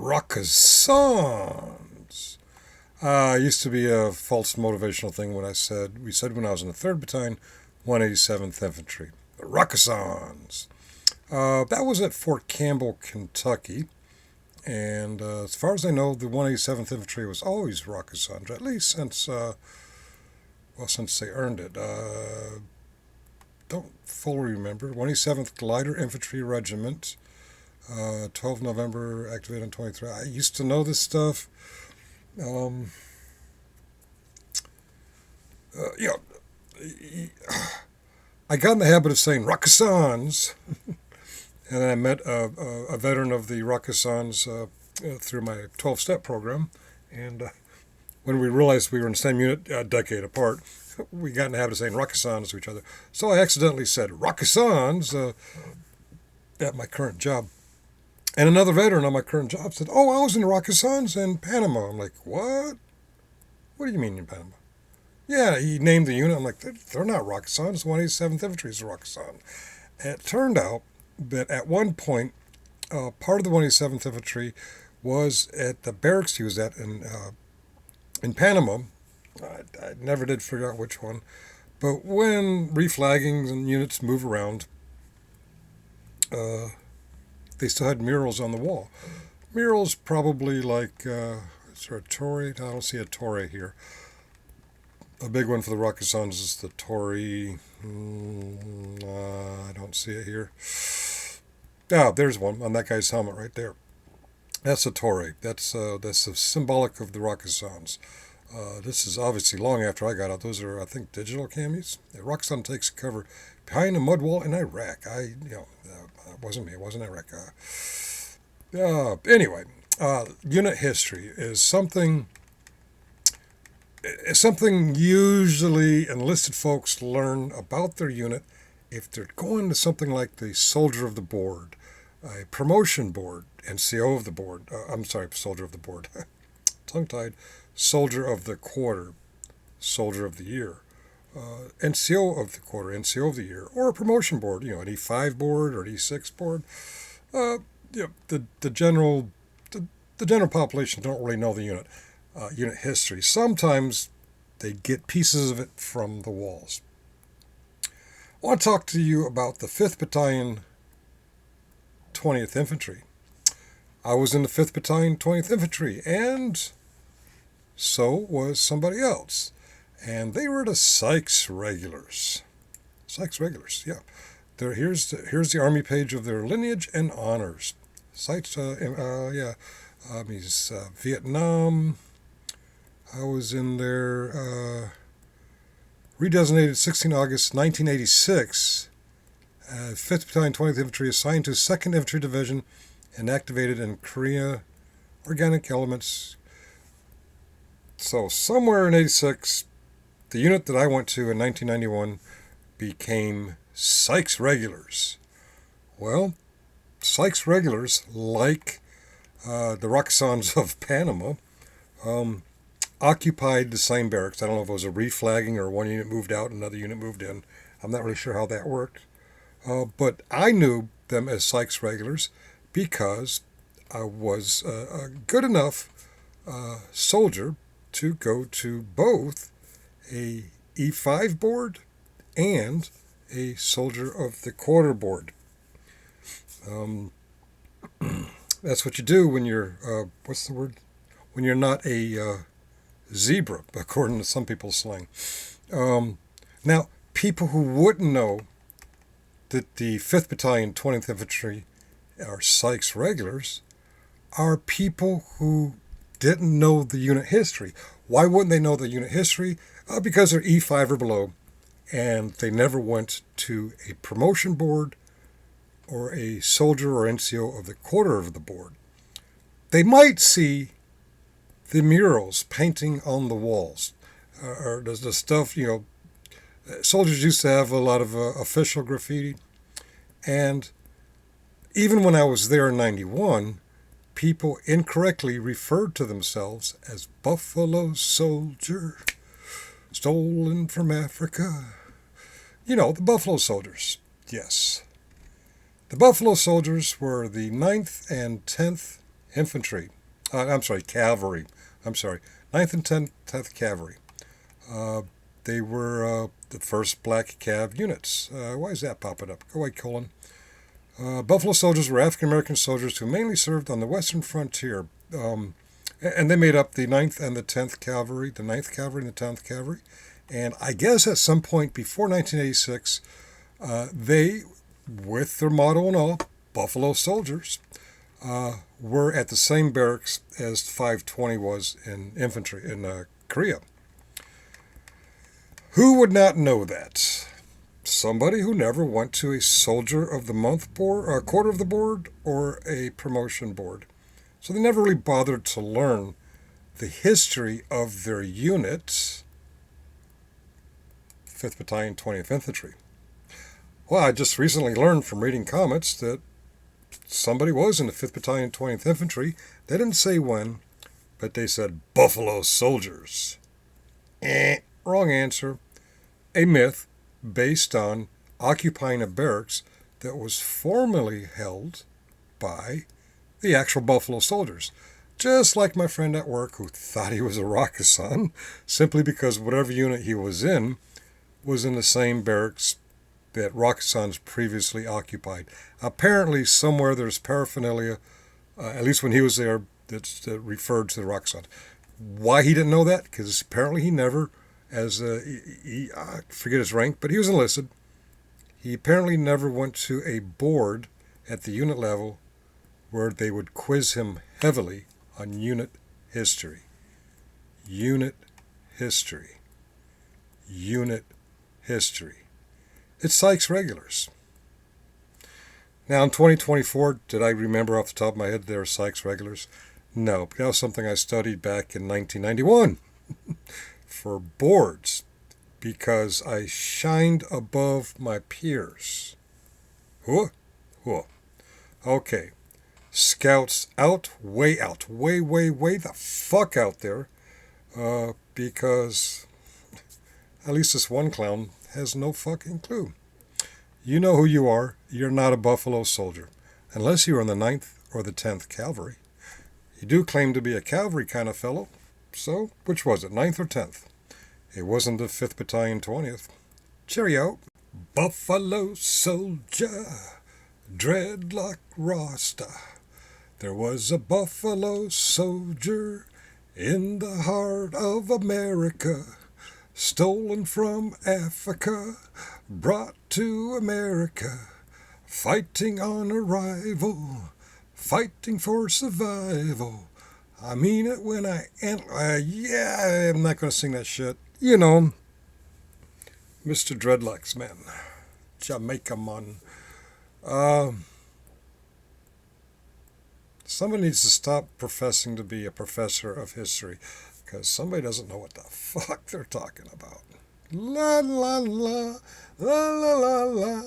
Rockazans. Used to be a false motivational thing when we said when I was in the 3rd Battalion, 187th Infantry. The Rockazans. That was at Fort Campbell, Kentucky. And as far as I know, the 187th Infantry was always Rockazans, at least since they earned it. Don't fully remember. 187th Glider Infantry Regiment, 12 November, activated on 23. I used to know this stuff. Um, you know, I got in the habit of saying Rockazans, and then I met a veteran of the Rockazans through my 12-step program, and when we realized we were in the same unit a decade apart, we got in the habit of saying Rockazans to each other. So I accidentally said Rockazans at my current job. And another veteran on my current job said, "Oh, I was in the Rockazans in Panama." I'm like, "What? What do you mean in Panama?" Yeah, he named the unit. I'm like, "They're not Rockazans. 187th Infantry is a Rockazan." And it turned out that at one point, part of the 187th Infantry was at the barracks he was at in Panama. I never did figure out which one. But when reflaggings and units move around, they still had murals on the wall. Murals probably like, is there a Tory? I don't see a Tory here. A big one for the Rockazans is the Tory. I don't see it here. There's one on that guy's helmet right there. That's a Tory. That's symbolic of the Rockazans. This is obviously long after I got out. Those are, I think, digital camis. Rockazan takes cover behind a mud wall in Iraq. It wasn't me. It wasn't Iraq. Anyway, unit history is something usually enlisted folks learn about their unit if they're going to something like the Soldier of the Board, a promotion board, NCO of the board. Soldier of the Board. Tongue-tied. Soldier of the Quarter, Soldier of the Year, NCO of the Quarter, NCO of the Year, or a promotion board, an E5 board or an E6 board. The general population don't really know the unit history. Sometimes they get pieces of it from the walls. I want to talk to you about the 5th Battalion, 20th Infantry. I was in the 5th Battalion, 20th Infantry, and so was somebody else. And they were the Sykes Regulars. Sykes Regulars, yeah. Here's the Army page of their lineage and honors. Sykes, he's Vietnam. I was in there, redesignated 16 August 1986. 5th Battalion, 20th Infantry, assigned to 2nd Infantry Division and activated in Korea. Organic elements. So somewhere in 86, the unit that I went to in 1991 became Sykes Regulars. Well, Sykes Regulars, like the Rockazans of Panama, occupied the same barracks. I don't know if it was a reflagging or one unit moved out and another unit moved in. I'm not really sure how that worked. But I knew them as Sykes Regulars because I was a good enough soldier to go to both a E5 board and a Soldier of the Quarter board. That's what you do when you're, what's the word? When you're not a zebra, according to some people's slang. Now, people who wouldn't know that the 5th Battalion, 20th Infantry are Sykes Regulars are people who didn't know the unit history. Why wouldn't they know the unit history? Because they're E5 or below, and they never went to a promotion board or a soldier or NCO of the quarter of the board. They might see the murals painting on the walls, or the stuff, soldiers used to have a lot of official graffiti, and even when I was there in 91, people incorrectly referred to themselves as Buffalo Soldier, stolen from Africa. The Buffalo Soldiers, yes. The Buffalo Soldiers were the 9th and 10th Infantry. I'm sorry, Cavalry. I'm sorry, Ninth and 10th Cavalry. Uh, they were the first black cav units. Why is that popping up? Go away, colon. Buffalo Soldiers were African American soldiers who mainly served on the western frontier. And they made up the Ninth and the 10th Cavalry, the Ninth Cavalry and the 10th Cavalry. And I guess at some point before 1986, they, with their motto and all, Buffalo Soldiers, were at the same barracks as 520 was in infantry in Korea. Who would not know that? Somebody who never went to a Soldier of the Month board, a Quarter of the Board, or a promotion board. So they never really bothered to learn the history of their unit, 5th Battalion, 20th Infantry. Well, I just recently learned from reading comments that somebody was in the 5th Battalion, 20th Infantry. They didn't say when, but they said Buffalo Soldiers. Wrong answer. A myth based on occupying a barracks that was formerly held by the actual Buffalo Soldiers. Just like my friend at work who thought he was a Rakusan simply because whatever unit he was in the same barracks that Rakusans previously occupied. Apparently somewhere there's paraphernalia, at least when he was there, that referred to the Rakusans. Why he didn't know that? Because apparently he never, I forget his rank, but he was enlisted. He apparently never went to a board at the unit level where they would quiz him heavily on unit history. Unit history. Unit history. It's Sykes regulars. Now in 2024, did I remember off the top of my head there are Sykes regulars? No, but that was something I studied back in 1991 for boards because I shined above my peers. Okay. Scouts out, way the fuck out there, because at least this one clown has no fucking clue. You know who you are. You're not a Buffalo Soldier, unless you're in the 9th or the 10th Cavalry. You do claim to be a cavalry kind of fellow, so which was it, 9th or 10th? It wasn't the 5th Battalion, 20th. Cheerio. Buffalo Soldier, dreadlock Rasta. There was a Buffalo Soldier in the heart of America, stolen from Africa, brought to America, fighting on arrival, fighting for survival. I mean it when I I'm not going to sing that shit. You know, Mr. Dreadlocks man, Jamaica man. Somebody needs to stop professing to be a professor of history because somebody doesn't know what the fuck they're talking about. La la la, la la la la.